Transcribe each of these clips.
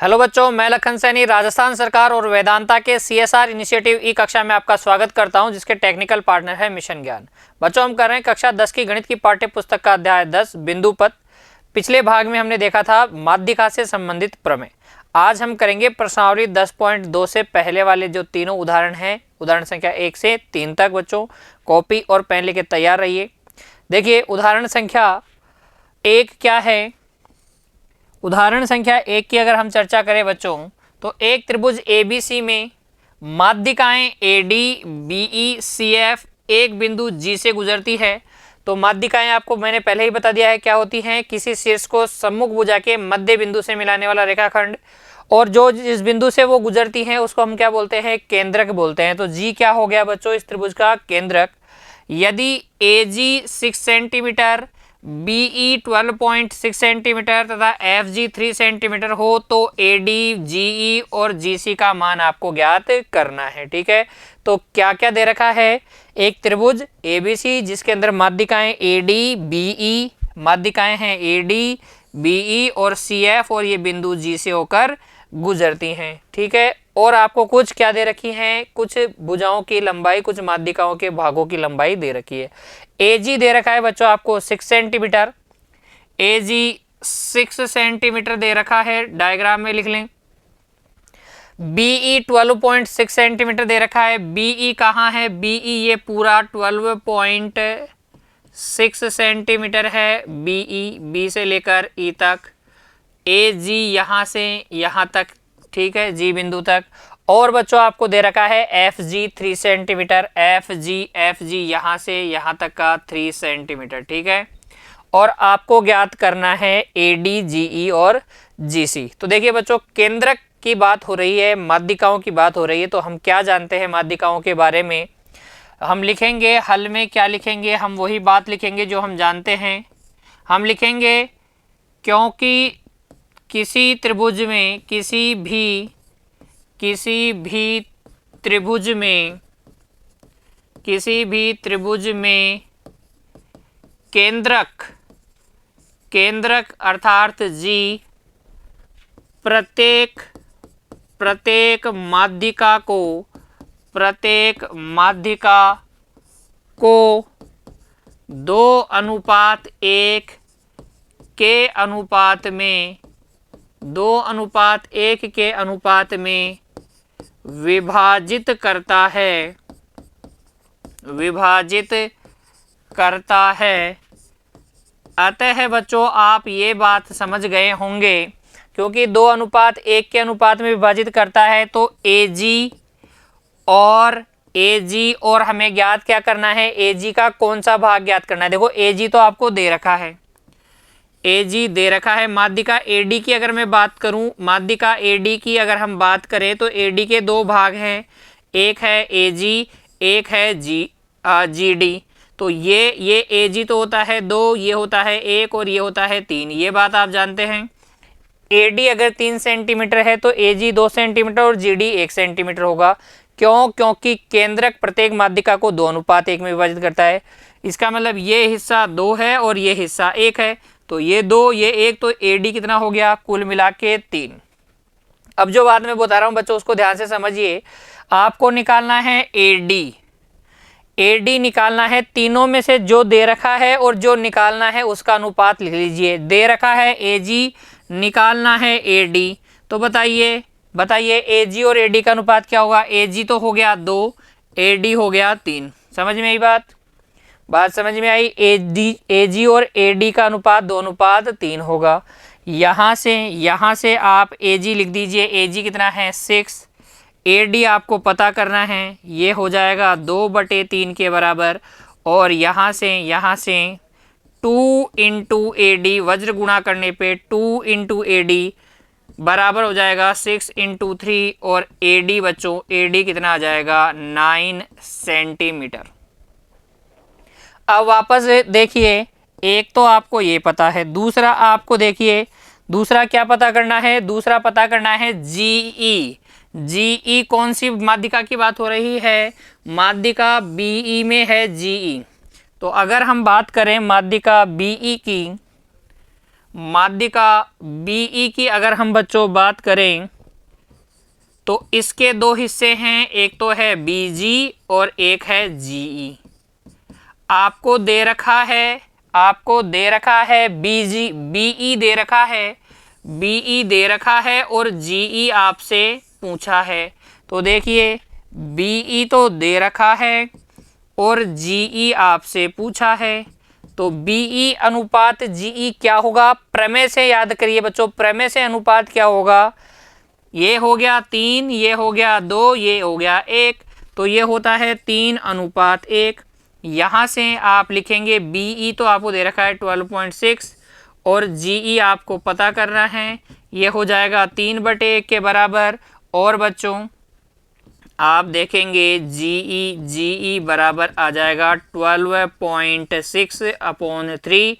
Hello बच्चों, मैं लखन सैनी राजस्थान सरकार और वेदांता के CSR इनिशिएटिव ई कक्षा में आपका स्वागत करता हूं, जिसके टेक्निकल पार्टनर है मिशन ज्ञान। बच्चों, हम कर रहे हैं कक्षा 10 की गणित की पाठ्य पुस्तक का अध्याय 10 बिंदु पद। पिछले भाग में हमने देखा था माध्यिका से संबंधित प्रमेय। आज हम करेंगे प्रश्नावली 10.2 से पहले वाले जो तीनों उदाहरण हैं, उदाहरण संख्या 1 से 3 तक। बच्चों, कॉपी और पेन लेके तैयार रहिए। देखिए, उदाहरण संख्या 1 क्या है। उदाहरण संख्या 1 की अगर हम चर्चा करें बच्चों, तो एक त्रिभुज ABC में माध्यिकाएं AD, BE, CF एक बिंदु G से गुजरती है। तो माध्यिकाएं आपको मैंने पहले ही बता दिया है क्या होती हैं। किसी शीर्ष को सम्मुख भुजा के मध्य बिंदु से मिलाने वाला रेखाखंड, और जो जिस बिंदु से वो गुजरती हैं उसको हम क्या बोलते हैं, केंद्रक बोलते हैं। तो G क्या हो गया बच्चों, इस त्रिभुज का केंद्रक। यदि AG 6 सेंटीमीटर, BE 12.6 सेंटीमीटर तथा FG 3 सेंटीमीटर हो तो AD, GE और GC का मान आपको ज्ञात करना है। ठीक है, तो क्या क्या दे रखा है। एक त्रिभुज ABC जिसके अंदर माध्यिकाएं AD, BE, माध्यिकाएं हैं AD, BE और CF, और ये बिंदु G से होकर गुजरती हैं। ठीक है, और आपको कुछ क्या दे रखी हैं, कुछ भुजाओं की लंबाई, कुछ माध्यिकाओं के भागों की लंबाई दे रखी है। AG दे रखा है बच्चों आपको 6 सेंटीमीटर, AG 6 सेंटीमीटर दे रखा है, डायग्राम में लिख लें। BE 12.6 सेंटीमीटर दे रखा है। BE कहाँ है, BE ये पूरा 12.6 सेंटीमीटर है। BE, B से लेकर E तक। AG यहाँ से यहाँ तक, ठीक है, G बिंदु तक। और बच्चों आपको दे रखा है FG 3 सेंटीमीटर, FG यहाँ से यहाँ तक का 3 सेंटीमीटर। ठीक है, और आपको ज्ञात करना है AD, GE और GC। तो देखिए बच्चों, केंद्रक की बात हो रही है, माध्यिकाओं की बात हो रही है। तो हम क्या जानते हैं माध्यिकाओं के बारे में, हम लिखेंगे हल में क्या लिखेंगे, हम वही बात लिखेंगे जो हम जानते हैं। हम लिखेंगे क्योंकि किसी त्रिभुज में, किसी भी त्रिभुज में केंद्रक अर्थात G प्रत्येक माध्यिका को 2:1 के अनुपात में 2:1 के अनुपात में विभाजित करता है। अतः बच्चों आप ये बात समझ गए होंगे, क्योंकि 2:1 के अनुपात में विभाजित करता है तो AG और हमें ज्ञात क्या करना है, AG का कौन सा भाग ज्ञात करना है। देखो AG तो आपको दे रखा है, AG दे रखा है। माध्यिका AD की अगर मैं बात करूं, माध्यिका AD की अगर हम बात करें तो AD के दो भाग हैं, एक है AG, एक है GD। तो ये AG तो होता है 2, ये होता है 1 और ये होता है 3। ये बात आप जानते हैं। AD अगर 3 सेंटीमीटर है तो AG 2 सेंटीमीटर और GD 1 सेंटीमीटर होगा। क्यों? क्योंकि केंद्रक प्रत्येक माध्यिका को 2:1 में विभाजित करता है। इसका मतलब ये हिस्सा 2 है और ये हिस्सा 1 है, तो ये 2 ये 1, तो AD कितना हो गया, कुल मिला के 3। अब जो बात मैं बता रहा हूँ बच्चों उसको ध्यान से समझिए। आपको निकालना है AD निकालना है। तीनों में से जो दे रखा है और जो निकालना है उसका अनुपात लिख लीजिए। दे रखा है AG, निकालना है AD। तो बताइए AG और AD का अनुपात क्या होगा। AG तो हो गया 2, AD हो गया 3। समझ में आई बात समझ में आई। AG और AD का अनुपात 2:3 होगा। यहाँ से आप AG लिख दीजिए। AG कितना है 6, AD आपको पता करना है, ये हो जाएगा 2/3 के बराबर। और यहाँ से 2 × AD, वज्र गुणा करने पे 2 × AD बराबर हो जाएगा 6 × 3, और AD बच्चों AD कितना आ जाएगा 9 सेंटीमीटर। अब वापस देखिए, एक तो आपको ये पता है, दूसरा आपको देखिए, दूसरा क्या पता करना है, दूसरा पता करना है GE कौन सी माध्यिका की बात हो रही है, माध्यिका BE में है GE। तो अगर हम बात करें माध्यिका BE की, माध्यिका BE की अगर हम बच्चों बात करें तो इसके दो हिस्से हैं, एक तो है BG और एक है GE। आपको दे रखा है BE दे रखा है और GE आपसे पूछा है। तो देखिए BE तो दे रखा है और GE आपसे पूछा है, तो BE अनुपात GE क्या होगा? प्रमेय से याद करिए बच्चों, प्रमेय से अनुपात क्या होगा? ये हो गया 3, ये हो गया 2, ये हो गया 1, तो ये होता है 3:1। यहाँ से आप लिखेंगे BE तो आपको दे रखा है 12.6 और GE आपको पता करना है, ये हो जाएगा 3/1 के बराबर। और बच्चों आप देखेंगे GE बराबर आ जाएगा 12.6/3,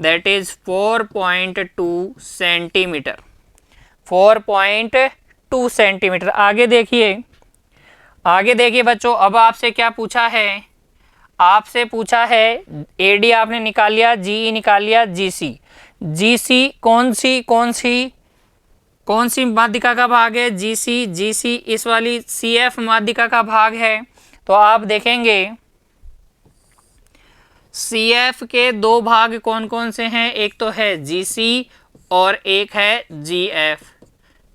दैट इज 4.2 सेंटीमीटर। 4.2 सेंटीमीटर। आगे देखिए बच्चों, अब आपसे क्या पूछा है? आपसे पूछा है AD आपने निकाल लिया, GE निकाल लिया, GC कौन सी माध्यिका का भाग है? GC इस वाली CF माध्यिका का भाग है। तो आप देखेंगे CF के दो भाग कौन कौन से हैं? एक तो है GC और एक है GF।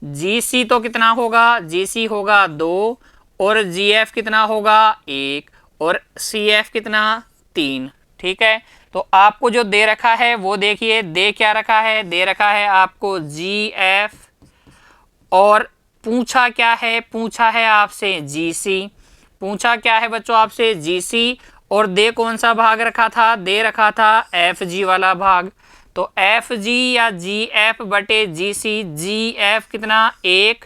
GC तो कितना होगा? GC होगा 2 और GF कितना होगा? 1 और CF कितना? 3। ठीक है, तो आपको जो दे रखा है वो देखिए, दे क्या रखा है? दे रखा है आपको GF और पूछा क्या है? पूछा है आपसे GC। पूछा क्या है बच्चों आपसे? GC और दे कौन सा भाग रखा था? दे रखा था FG वाला भाग। तो FG या GF बटे GC, GF कितना? 1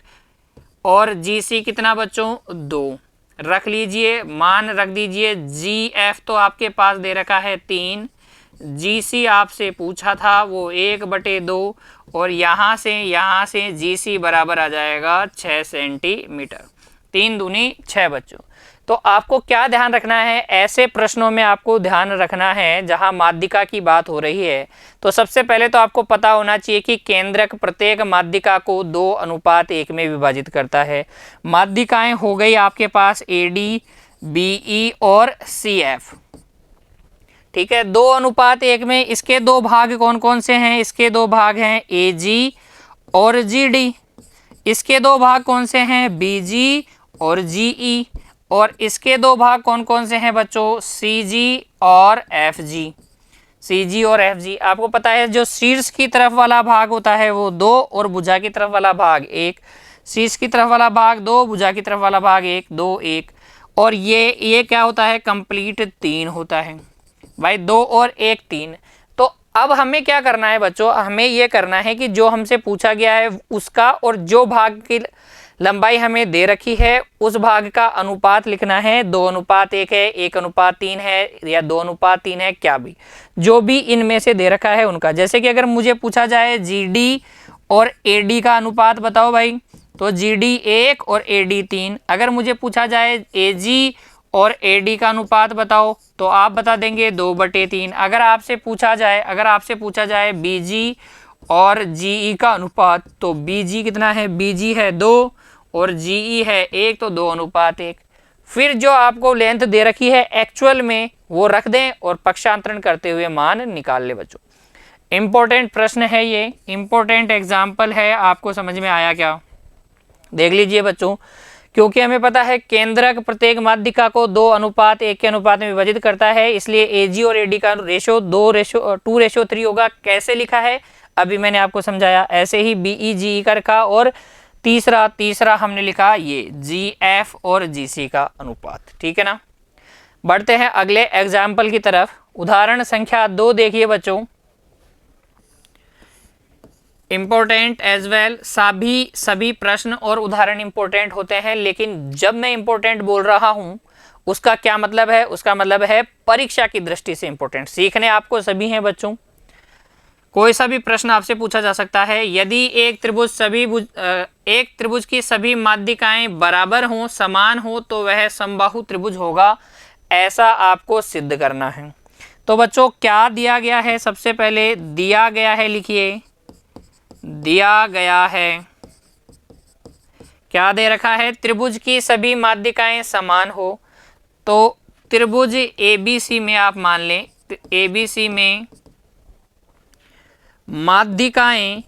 और GC कितना बच्चों? 2। रख लीजिए, मान रख दीजिए। GF तो आपके पास दे रखा है 3, GC आपसे पूछा था वो 1/2 और यहाँ से GC बराबर आ जाएगा 6 सेंटीमीटर। 3 दूनी 6 बच्चों। तो आपको क्या ध्यान रखना है? ऐसे प्रश्नों में आपको ध्यान रखना है जहां माध्यिका की बात हो रही है, तो सबसे पहले तो आपको पता होना चाहिए कि केंद्रक प्रत्येक माध्यिका को 2:1 में विभाजित करता है। माध्यिकाएं हो गई आपके पास AD, BE और CF। ठीक है, 2:1 में इसके दो भाग कौन कौन से हैं? इसके दो भाग हैं AG और GD। इसके दो भाग कौन से हैं? BG और GE। और इसके दो भाग कौन कौन से हैं बच्चों? CG और FG। CG और FG आपको पता है, जो शीर्ष की तरफ वाला भाग होता है वो 2 और भुजा की तरफ वाला भाग 1। शीर्ष की तरफ वाला भाग 2, भुजा की तरफ वाला भाग 1, 2, 1। और ये क्या होता है? कंप्लीट 3 होता है भाई, 2 और 1 3। तो अब हमें क्या करना है बच्चों? हमें ये करना है कि जो हमसे पूछा गया है उसका और जो भाग की लंबाई हमें दे रखी है उस भाग का अनुपात लिखना है। 2:1 है, 1:3 है या 2:3 है, क्या भी जो भी इनमें से दे रखा है उनका। जैसे कि अगर मुझे पूछा जाए GD और AD का अनुपात बताओ भाई, तो GD 1 और AD 3। अगर मुझे पूछा जाए AG और AD का अनुपात बताओ, तो आप बता देंगे 2/3। अगर आपसे पूछा जाए BG और GE का अनुपात, तो BG कितना है? BG है 2 और GE है 1, तो 2:1। फिर जो आपको लेंथ दे रखी है एक्चुअल में वो रख दें और पक्षांतरण करते हुए मान निकाल ले बच्चों। इंपॉर्टेंट प्रश्न है ये, इंपॉर्टेंट एग्जाम्पल है। आपको समझ में आया क्या? देख लीजिए बच्चों, क्योंकि हमें पता है केंद्रक प्रत्येक माध्यिका को 2:1 के अनुपात में विभाजित करता है, इसलिए AG और AD का रेशो 2:3 होगा। कैसे लिखा है अभी मैंने आपको समझाया। ऐसे ही BE GE का रखा और तीसरा हमने लिखा ये GF और GC का अनुपात। ठीक है ना, बढ़ते हैं अगले एग्जाम्पल की तरफ। उदाहरण संख्या 2 देखिए बच्चों, इम्पोर्टेंट एज वेल। सभी प्रश्न और उदाहरण इम्पोर्टेंट होते हैं, लेकिन जब मैं इम्पोर्टेंट बोल रहा हूं उसका क्या मतलब है? उसका मतलब है परीक्षा की दृष्टि से इम्पोर्टेंट। सीखने आपको सभी हैं बच्चों, कोई सा भी प्रश्न आपसे पूछा जा सकता है। यदि एक त्रिभुज की सभी माध्यिकाएं बराबर हों, समान हो, तो वह समबाहु त्रिभुज होगा। ऐसा आपको सिद्ध करना है। तो बच्चों क्या दिया गया है? सबसे पहले दिया गया है, लिखिए दिया गया है, क्या दे रखा है, त्रिभुज की सभी माध्यिकाएं समान हो। तो त्रिभुज ABC में आप मान लें, ABC में माध्यिकाएं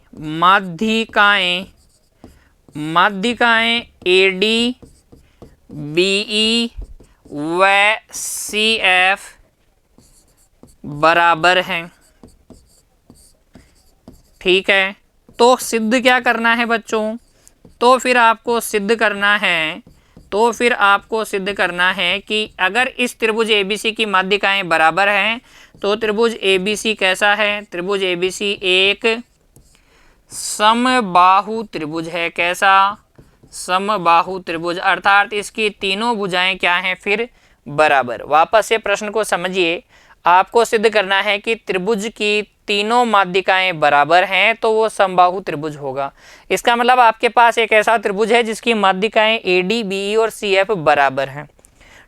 AD, BE व CF बराबर हैं। ठीक है, तो सिद्ध क्या करना है बच्चों, तो फिर आपको सिद्ध करना है कि अगर इस त्रिभुज ABC की माध्यिकाएं बराबर हैं तो त्रिभुज ABC कैसा है, त्रिभुज ABC एक समबाहु त्रिभुज है। कैसा, समबाहु त्रिभुज, अर्थात इसकी तीनों भुजाएं क्या हैं, फिर बराबर। वापस से प्रश्न को समझिए, आपको सिद्ध करना है कि त्रिभुज की तीनों माध्यिकाएं बराबर हैं तो वो समबाहु त्रिभुज होगा। इसका मतलब आपके पास एक ऐसा त्रिभुज है जिसकी माध्यिकाएं AD, BE और CF बराबर हैं।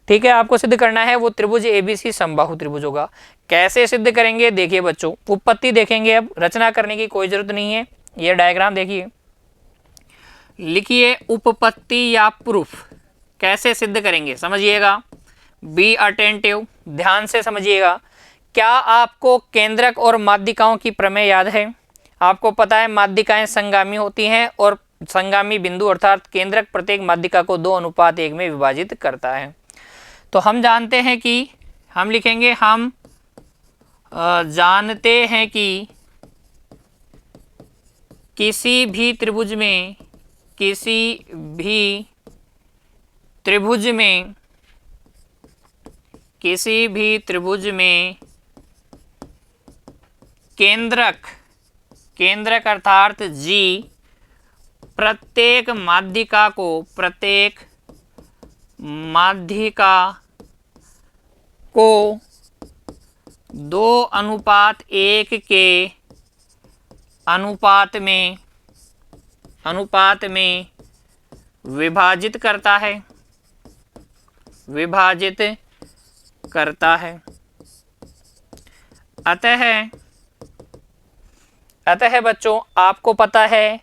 ठीक है, आपको सिद्ध करना है वो त्रिभुज ABC समबाहु त्रिभुज होगा। कैसे सिद्ध करेंगे, देखिए बच्चों, उत्पत्ति देखेंगे। अब रचना करने की कोई जरूरत नहीं है, ये डायग्राम देखिए, लिखिए उपपत्ति या प्रूफ। कैसे सिद्ध करेंगे समझिएगा, बी अटेंटिव, ध्यान से समझिएगा। क्या आपको केंद्रक और माध्यिकाओं की प्रमेय याद है? आपको पता है माध्यिकाएं संगामी होती हैं और संगामी बिंदु अर्थात केंद्रक प्रत्येक माध्यिका को 2:1 में विभाजित करता है। तो हम जानते हैं कि हम लिखेंगे, हम जानते हैं कि किसी भी त्रिभुज में केंद्रक अर्थात G प्रत्येक माध्यिका को 2:1 के अनुपात में विभाजित करता है। अतः बच्चों आपको पता है,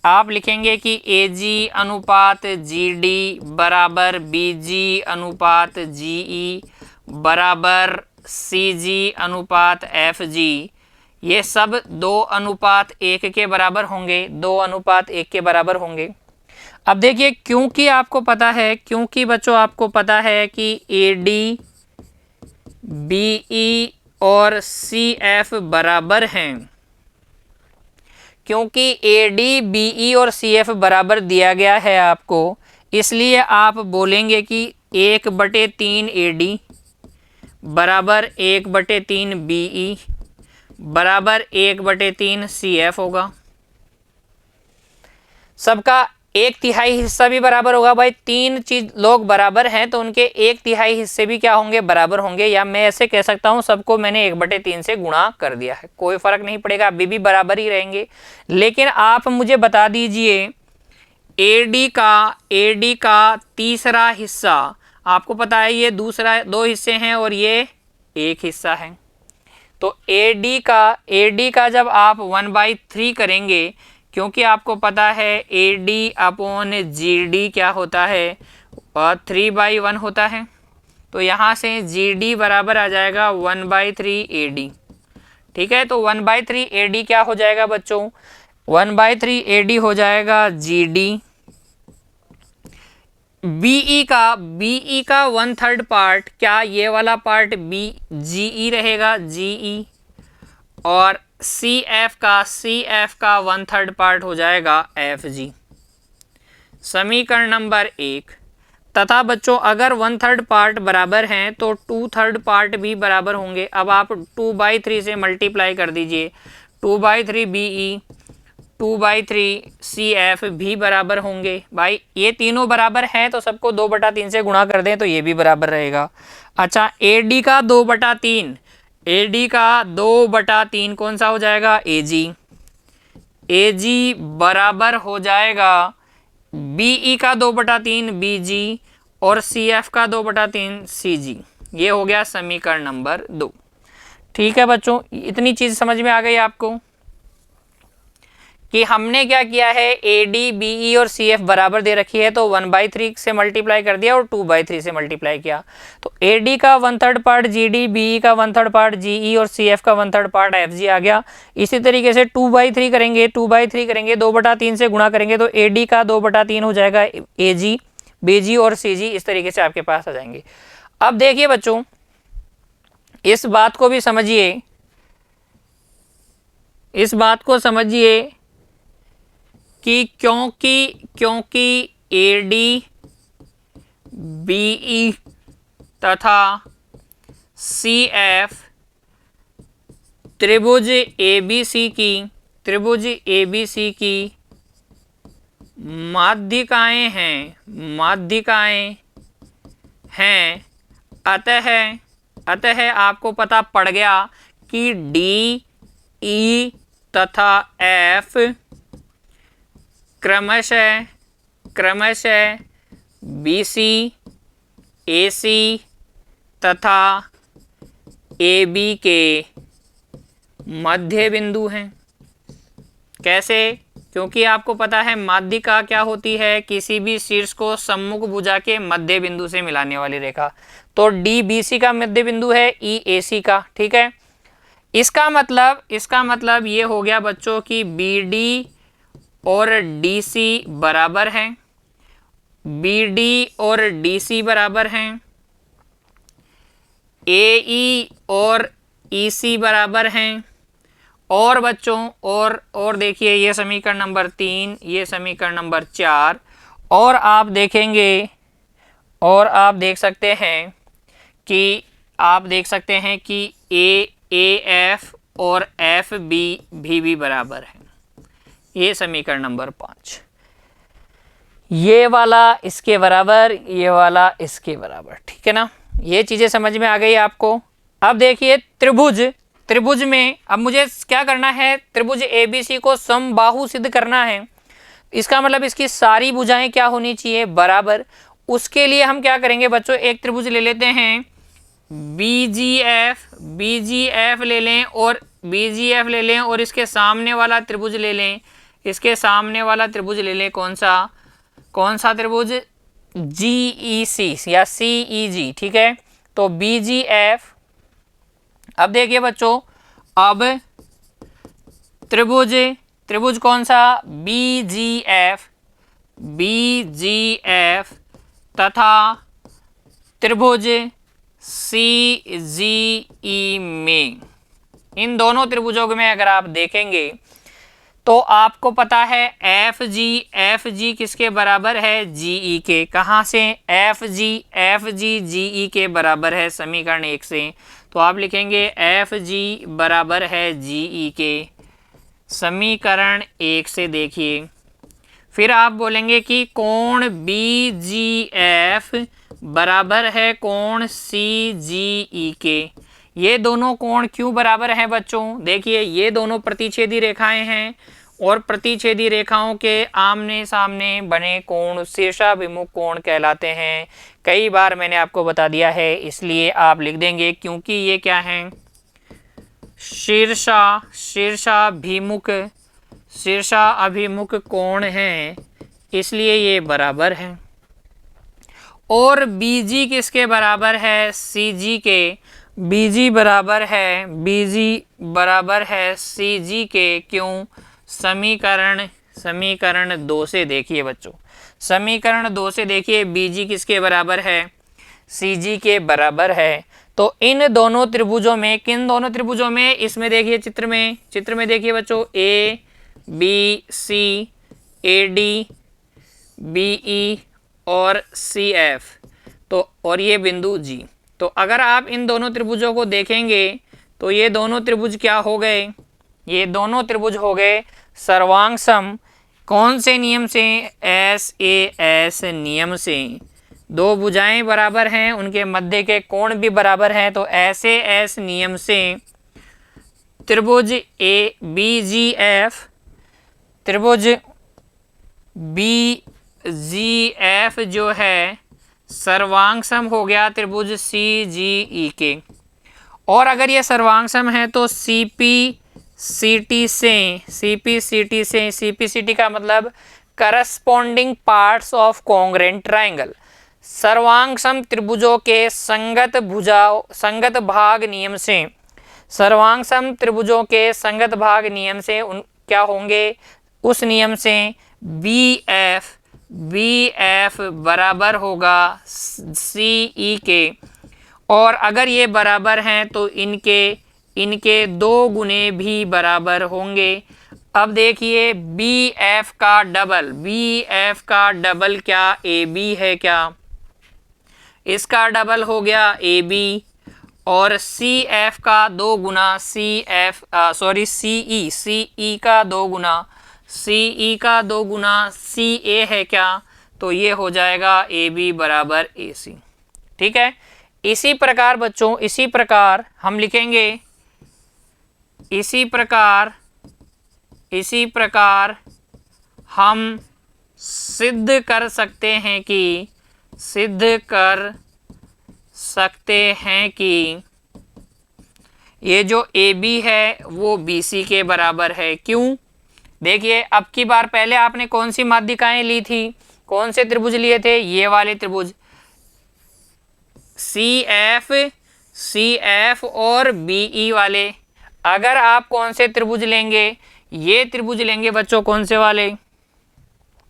आप लिखेंगे कि AG अनुपात GD बराबर BG अनुपात GE बराबर CG अनुपात FG। ये सब 2:1 के बराबर होंगे, 2:1 के बराबर होंगे। अब देखिए, क्योंकि बच्चों आपको पता है कि AD, BE और CF बराबर हैं, क्योंकि AD, BE और CF बराबर दिया गया है आपको, इसलिए आप बोलेंगे कि 1/3 AD बराबर 1/3 BE बराबर 1/3 CF होगा। सबका 1/3 हिस्सा भी बराबर होगा। भाई, 3 चीज लोग बराबर हैं तो उनके 1/3 हिस्से भी क्या होंगे, बराबर होंगे। या मैं ऐसे कह सकता हूं, सबको मैंने 1/3 से गुणा कर दिया है, कोई फर्क नहीं पड़ेगा, अभी भी बराबर ही रहेंगे। लेकिन आप मुझे बता दीजिए, AD का तीसरा हिस्सा, आपको पता है ये 2 हिस्से हैं और ये 1 हिस्सा है। तो AD का जब आप 1/3 करेंगे, क्योंकि आपको पता है AD/GD क्या होता है, 3/1 होता है। तो यहाँ से GD बराबर आ जाएगा 1/3 AD। ठीक है, तो 1/3 AD क्या हो जाएगा बच्चों, 1/3 AD हो जाएगा GD। BE का 1/3 पार्ट, क्या ये वाला पार्ट GE रहेगा, GE। और CF का 1/3 पार्ट हो जाएगा FG। समीकरण नंबर 1। तथा बच्चों अगर 1/3 पार्ट बराबर हैं तो 2/3 पार्ट भी बराबर होंगे। अब आप 2/3 से मल्टीप्लाई कर दीजिए, 2/3 BE, 2/3 CF भी बराबर होंगे। भाई ये तीनों बराबर हैं तो सबको 2/3 से गुणा कर दें तो ये भी बराबर रहेगा। अच्छा, AD का 2/3 कौन सा हो जाएगा, AG बराबर हो जाएगा BE का 2/3 BG और CF का 2/3 CG। ये हो गया समीकरण नंबर 2। ठीक है बच्चों, इतनी चीज समझ में आ गई आपको। कि हमने क्या किया है, ए डी बी ई और सी एफ बराबर दे रखी है तो 1/3 से मल्टीप्लाई कर दिया और 2/3 से मल्टीप्लाई किया। तो ए डी का 1/3 part G D, B E का 1/3 पार्ट जी ई और सी एफ का 1/3 पार्ट एफ जी आ गया। इसी तरीके से 2/3 करेंगे, 2/3 करेंगे, 2/3 से गुणा करेंगे तो ए डी का 2/3 हो जाएगा ए जी, बी जी और सी जी, इस तरीके से आपके पास आ जाएंगे। अब देखिए बच्चों, इस बात को भी समझिए, इस बात को समझिए कि क्योंकि ए डी बी ई तथा सी एफ त्रिभुज ए बी सी की माध्यिकाएं हैं, अतः आपको पता पड़ गया कि डी ई तथा एफ क्रमशः बी सी, ए सी तथा ए बी के मध्य बिंदु हैं। कैसे? क्योंकि आपको पता है माध्यिका क्या होती है, किसी भी शीर्ष को सम्मुख भुजा के मध्य बिंदु से मिलाने वाली रेखा। तो डी बी सी का मध्य बिंदु है, ई ए सी का, ठीक है। इसका मतलब ये हो गया बच्चों कि बी डी और डी सी बराबर हैं, बी डी और डी सी बराबर हैं, ए ई और ई सी बराबर हैं। और बच्चों और देखिए, ये समीकरण नंबर 3, ये समीकरण नंबर 4, और आप देखेंगे और आप देख सकते हैं कि ए एफ और एफ बी भी बराबर है। ये समीकरण नंबर 5, ये वाला इसके बराबर, ये वाला इसके बराबर, ठीक है ना। ये चीजें समझ में आ गई आपको। अब देखिए त्रिभुज में अब मुझे क्या करना है, त्रिभुज एबीसी को समबाहु सिद्ध करना है। इसका मतलब इसकी सारी भुजाएं क्या होनी चाहिए, बराबर। उसके लिए हम क्या करेंगे बच्चों, एक त्रिभुज ले लेते हैं बीजीएफ ले लें और बीजीएफ ले लें और इसके सामने वाला त्रिभुज ले लें, इसके सामने वाला त्रिभुज ले लें। कौन सा त्रिभुज, जीईसी या सीईजी, ठीक है। तो बीजीएफ, अब देखिए बच्चों, अब त्रिभुज कौन सा, बीजीएफ तथा त्रिभुज सीजीई में, इन दोनों त्रिभुजों में अगर आप देखेंगे तो आपको पता है एफ जी किसके बराबर है, जीई के। कहाँ से, एफ जी जीई के बराबर है समीकरण 1 से। तो आप लिखेंगे एफ जी बराबर है जीई के, समीकरण 1 से। देखिए फिर आप बोलेंगे कि कोण बीजीएफ बराबर है कोण सीजीई के। ये दोनों कोण क्यों बराबर हैं बच्चों, देखिए ये दोनों प्रतिच्छेदी रेखाएं हैं और प्रतिच्छेदी रेखाओं के आमने सामने बने कोण शीर्षाभिमुख कोण कहलाते हैं। कई बार मैंने आपको बता दिया है, इसलिए आप लिख देंगे क्योंकि ये क्या हैं, शीर्षाभिमुख कोण हैं, इसलिए ये बराबर हैं। और बीजी किसके बराबर है, सीजी के। बीजी बराबर है सीजी के, क्यों, समीकरण 2 से देखिए बच्चों, समीकरण 2 से देखिए बीजी किसके बराबर है, सीजी के बराबर है। तो इन दोनों त्रिभुजों में, किन दोनों त्रिभुजों में, इसमें देखिए चित्र में देखिए बच्चों, A B C, A D B E और सी एफ, तो और ये बिंदु जी। तो अगर आप इन दोनों त्रिभुजों को देखेंगे तो ये दोनों त्रिभुज क्या हो गए, ये दोनों त्रिभुज हो गए सर्वांग सम। कौन से नियम से, एस नियम से। दो भुजाएं बराबर हैं, उनके मध्य के कोण भी बराबर हैं, तो ऐसे एस नियम से त्रिभुज ए बीजीएफ, त्रिभुज बीजीएफ जो है सर्वांग सम हो गया त्रिभुज सीजीई के। और अगर ये सर्वांग सम है तो सीपी सीटी से, सीपीसीटी से, सीपीसीटी का मतलब corresponding parts of congruent triangle, सर्वांग सम त्रिभुजों के संगत भाग नियम से, सर्वांग सम त्रिभुजों के संगत भाग नियम से उन क्या होंगे, उस नियम से बी एफ बराबर होगा सी ई के, और अगर ये बराबर हैं तो इनके 2 गुने भी बराबर होंगे। अब देखिए बी एफ का डबल क्या ए बी है क्या, इसका डबल हो गया ए बी, और सी एफ का 2 गुना सी ई का 2 गुना सी ए है क्या, तो ये हो जाएगा ए बी बराबर ए सी। ठीक है, इसी प्रकार बच्चों, इसी प्रकार हम लिखेंगे, इसी प्रकार हम सिद्ध कर सकते हैं कि ये जो ए बी है वो बी सी के बराबर है। क्यों? देखिए अब की बार पहले आपने कौन सी माध्यिकाएं ली थी, कौन से त्रिभुज लिए थे, ये वाले त्रिभुज सी एफ और बी ई वाले। अगर आप कौन से त्रिभुज लेंगे, ये त्रिभुज लेंगे बच्चों, कौन से वाले,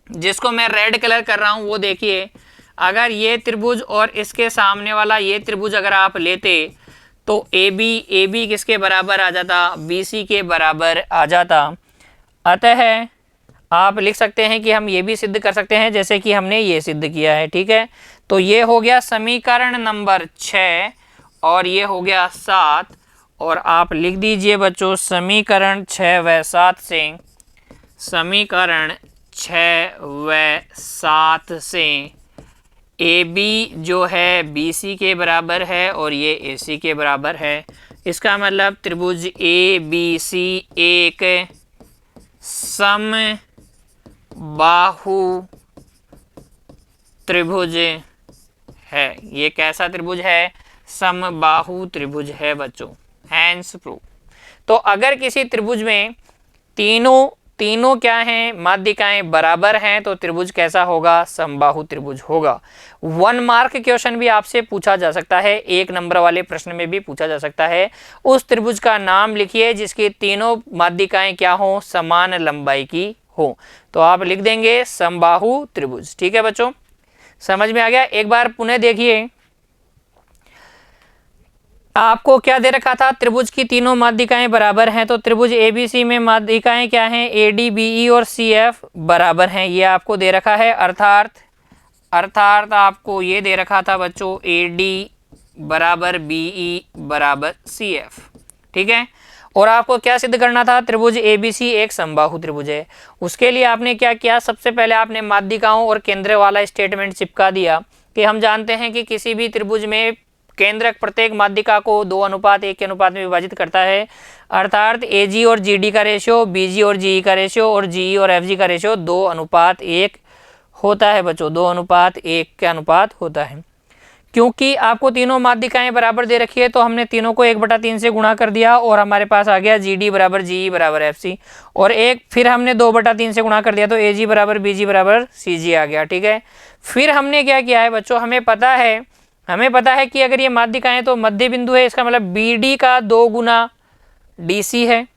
जिसको मैं रेड कलर कर रहा हूं वो देखिए, अगर ये त्रिभुज और इसके सामने वाला ये त्रिभुज अगर आप लेते तो ए बी किसके बराबर आ जाता, बी सी के बराबर आ जाता। अतः आप लिख सकते हैं कि हम ये भी सिद्ध कर सकते हैं जैसे कि हमने ये सिद्ध किया है। ठीक है, तो ये हो गया समीकरण नंबर 6 और ये हो गया 7, और आप लिख दीजिए बच्चों समीकरण 6 व 7 से, समीकरण 6 व 7 से ए बी जो है बी सी के बराबर है और ये ए सी के बराबर है। इसका मतलब त्रिभुज ए बी सी एक समबाहु त्रिभुज है। ये कैसा त्रिभुज है? समबाहु त्रिभुज है बच्चों, हैंस प्रूफ। तो अगर किसी त्रिभुज में तीनों क्या हैं, माध्यिकाएं बराबर हैं, तो त्रिभुज कैसा होगा? समबाहु त्रिभुज होगा। 1 मार्क क्वेश्चन भी आपसे पूछा जा सकता है, 1 नंबर वाले प्रश्न में भी पूछा जा सकता है। उस त्रिभुज का नाम लिखिए जिसकी तीनों माध्यिकाएं क्या हो, समान लंबाई की हो। तो आप लिख देंगे समबाहु त्रिभुज। ठीक है बच्चों, समझ में आ गया? एक बार पुनः देखिए, आपको क्या दे रखा था? त्रिभुज की तीनों माध्यिकाएं बराबर हैं। तो त्रिभुज एबीसी में माध्यिकाएं क्या हैं? एडी, बीई और सीएफ बराबर हैं, ये आपको दे रखा है। अर्थात आपको ये दे रखा था बच्चों एडी बराबर बीई बराबर सीएफ। ठीक है, और आपको क्या सिद्ध करना था? त्रिभुज एबीसी एक समबाहु त्रिभुज है। उसके लिए आपने क्या किया? सबसे पहले आपने माध्यिकाओं और केंद्र वाला स्टेटमेंट चिपका दिया कि हम जानते हैं कि किसी भी त्रिभुज में केंद्रक प्रत्येक माध्यिका को 2:1 के अनुपात में विभाजित करता है। अर्थात एजी और जीडी का रेशियो, बीजी और जीई का रेशियो और जीई और एफजी का रेशियो 2:1 होता है बच्चों, 2:1 के अनुपात होता है। क्योंकि आपको तीनों माध्यिकाएं बराबर दे रखी है तो हमने तीनों को 1/3 से गुणा कर दिया और हमारे पास आ गया जीडी बराबर जीई बराबर एफसी, और एक फिर हमने 2/3 से गुणा कर दिया तो एजी बराबर बीजी बराबर सीजी आ गया। ठीक है, फिर हमने क्या किया है बच्चों, हमें पता है कि अगर ये माध्यिकाएं तो मध्य बिंदु है, इसका मतलब बीडी का 2 गुना डीसी है।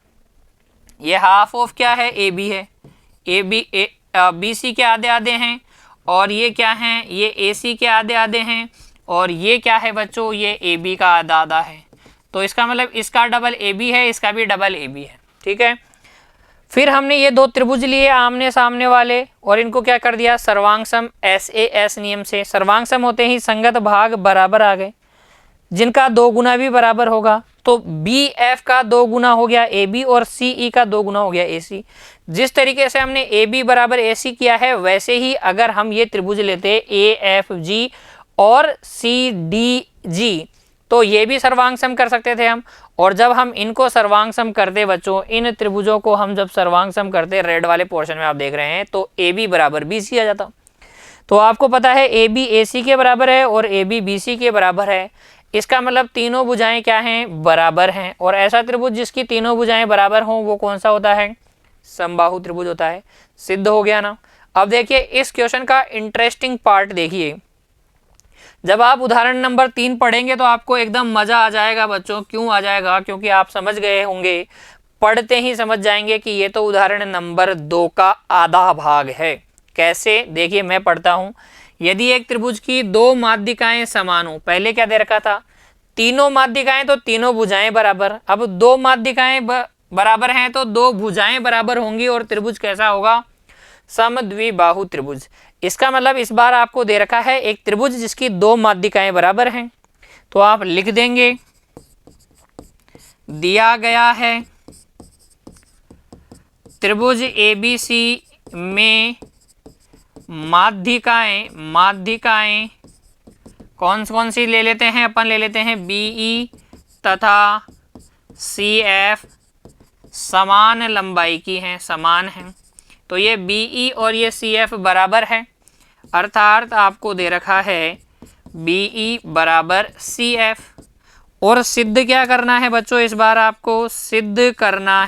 ये हाफ ऑफ क्या है? AB है। BC के आधे आधे हैं, और ये क्या हैं? ये AC के आधे आधे हैं, और ये क्या है बच्चों? ये AB का आधा आधा है। तो इसका मतलब इसका डबल AB है, इसका भी डबल AB है। ठीक है, फिर हमने ये 2 त्रिभुज लिए आमने सामने वाले, और इनको क्या कर दिया? सर्वांग सम SAS नियम से। सर्वांग सम होते ही संगत भाग बराबर आ गए, जिनका 2 गुना भी बराबर होगा। तो BF का 2 गुना हो गया AB और CE का 2 गुना हो गया AC। जिस तरीके से हमने AB बराबर AC किया है, वैसे ही अगर हम ये त्रिभुज लेते AFG और CDG तो ये भी सर्वांग सम कर सकते थे हम। और जब हम इनको सर्वांग सम करते बच्चों, इन त्रिभुजों को हम जब सर्वांग सम करते, रेड वाले पोर्शन में आप देख रहे हैं, तो AB बराबर BC आ जाता। तो आपको पता है AB AC के बराबर है और AB BC के बराबर है। इसका मतलब तीनों भुजाएं क्या हैं, बराबर हैं। और ऐसा त्रिभुज जिसकी तीनों भुजाएं बराबर हों वो कौन सा होता है, समबाहु त्रिभुज होता है। सिद्ध हो गया ना। अब देखिए इस क्वेश्चन का इंटरेस्टिंग पार्ट देखिए, जब आप उदाहरण नंबर 3 पढ़ेंगे तो आपको एकदम मजा आ जाएगा बच्चों। क्यों आ जाएगा, क्योंकि आप समझ गए होंगे, पढ़ते ही समझ जाएंगे कि ये तो उदाहरण नंबर 2 का आधा भाग है। कैसे, देखिए मैं पढ़ता हूं। यदि एक त्रिभुज की दो माध्यिकाएं समान हो, पहले क्या दे रखा था, तीनों माध्यिकाएं तो तीनों भुजाएं बराबर। अब दो माध्यिकाएं बराबर हैं तो दो भुजाएं बराबर होंगी और त्रिभुज कैसा होगा, समद्विबाहु त्रिभुज। इसका मतलब इस बार आपको दे रखा है एक त्रिभुज जिसकी दो माध्यिकाएं बराबर हैं, तो आप लिख देंगे दिया गया है त्रिभुज ABC में माध्यिकाएं कौन सी ले लेते हैं अपन, ले लेते हैं BE तथा CF समान लंबाई की हैं, समान हैं। तो ये BE और ये CF बराबर है, अर्थात आपको दे रखा है BE बराबर CF। और सिद्ध क्या करना है बच्चों, इस बार आपको सिद्ध करना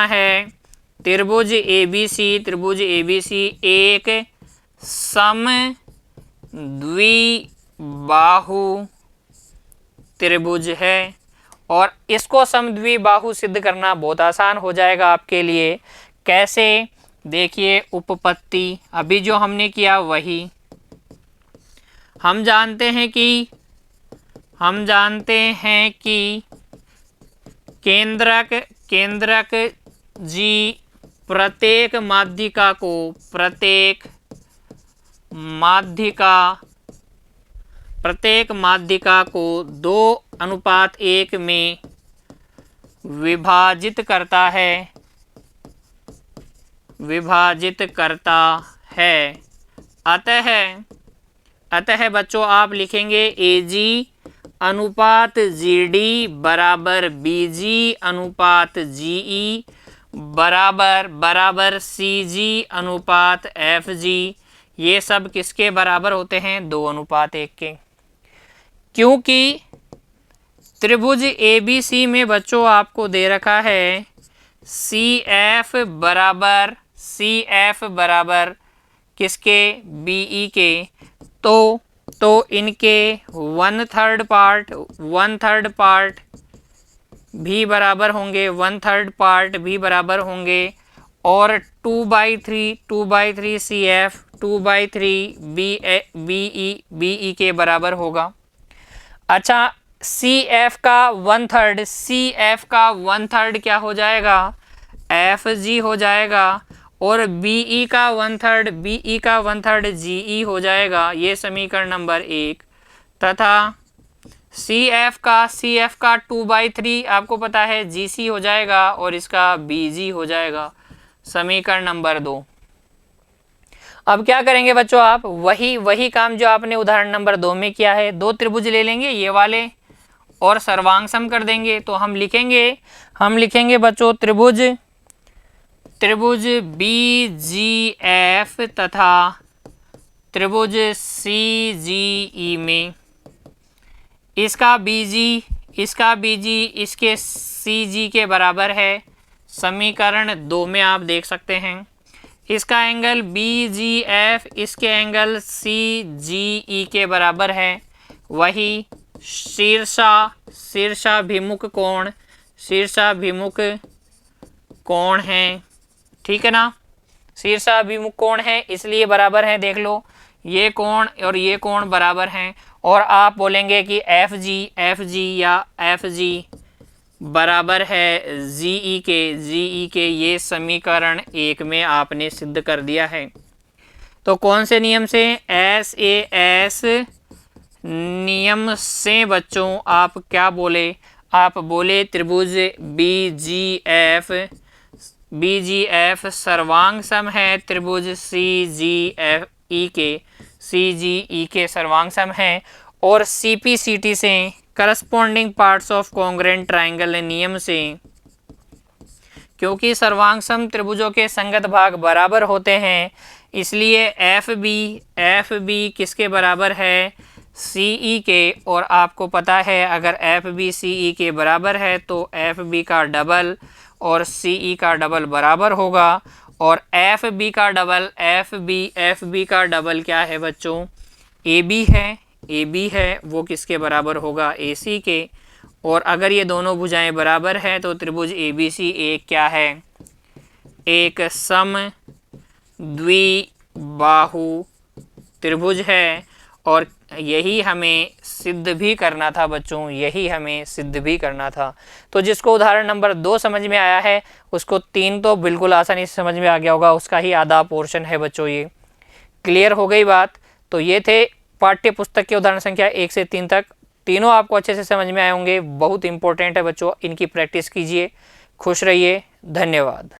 है त्रिभुज ABC एक समद्विबाहु त्रिभुज है। और इसको समद्विबाहु सिद्ध करना बहुत आसान हो जाएगा आपके लिए। कैसे, देखिए उपपत्ति अभी जो हमने किया वही। हम जानते हैं कि केंद्रक जी प्रत्येक माध्यिका को 2:1 में विभाजित करता है। अतः बच्चों आप लिखेंगे AG अनुपात GD बराबर BG अनुपात GE बराबर CG अनुपात FG। ये सब किसके बराबर होते हैं, 2:1 के। क्योंकि त्रिभुज ABC में बच्चों आपको दे रखा है CF बराबर किसके, BE के। तो इनके 1/3 पार्ट भी बराबर होंगे, और 2/3 CF 2/3 BE के बराबर होगा। अच्छा, CF का 1/3 क्या हो जाएगा, FG हो जाएगा, और BE का 1/3 GE हो जाएगा। ये समीकरण नंबर 1। तथा CF का 2/3 आपको पता है GC हो जाएगा, और इसका BG हो जाएगा, समीकरण नंबर 2। अब क्या करेंगे बच्चों, आप वही काम जो आपने उदाहरण नंबर 2 में किया है, दो त्रिभुज ले लेंगे ये वाले और सर्वांग सम कर देंगे। तो हम लिखेंगे बच्चों त्रिभुज BGF तथा त्रिभुज CGE में इसका BG इसके CG के बराबर है। समीकरण 2 में आप देख सकते हैं इसका एंगल BGF इसके एंगल CGE के बराबर है। वही शीर्षाभिमुख कोण है, ठीक है ना, शीर्षाभिमुख कोण है इसलिए बराबर है। देख लो ये कोण और ये कोण बराबर हैं, और आप बोलेंगे कि FG या FG बराबर है GE के। ये समीकरण 1 में आपने सिद्ध कर दिया है। तो कौन से नियम से, SAS नियम से बच्चों आप क्या बोले, आप बोले त्रिभुज BGF सर्वांग सम है त्रिभुज CGE के सर्वांग सम है। और CPCT से corresponding parts of congruent triangle नियम से, क्योंकि सर्वांग सम त्रिभुजों के संगत भाग बराबर होते हैं, इसलिए FB किसके बराबर है, सी के, और आपको पता है अगर एफ बी सी के बराबर है तो एफ बी का डबल और सी का डबल बराबर होगा। और एफ बी का डबल क्या है बच्चों? ए बी है। ए बी है वो किसके बराबर होगा? ए सी के। और अगर ये दोनों भुजाएं बराबर है तो त्रिभुज ए बी सी एक क्या है? एक सम द्विबाहु त्रिभुज है। और यही हमें सिद्ध भी करना था बच्चों, यही हमें सिद्ध भी करना था। तो जिसको उदाहरण नंबर 2 समझ में आया है उसको 3 तो बिल्कुल आसानी से समझ में आ गया होगा, उसका ही आधा पोर्शन है बच्चों। ये क्लियर हो गई बात? तो ये थे पाठ्य पुस्तक के उदाहरण संख्या 1 से 3 तक। तीनों आपको अच्छे से समझ में आए होंगे, बहुत इंपॉर्टेंट है बच्चों, इनकी प्रैक्टिस कीजिए। खुश रहिए, धन्यवाद।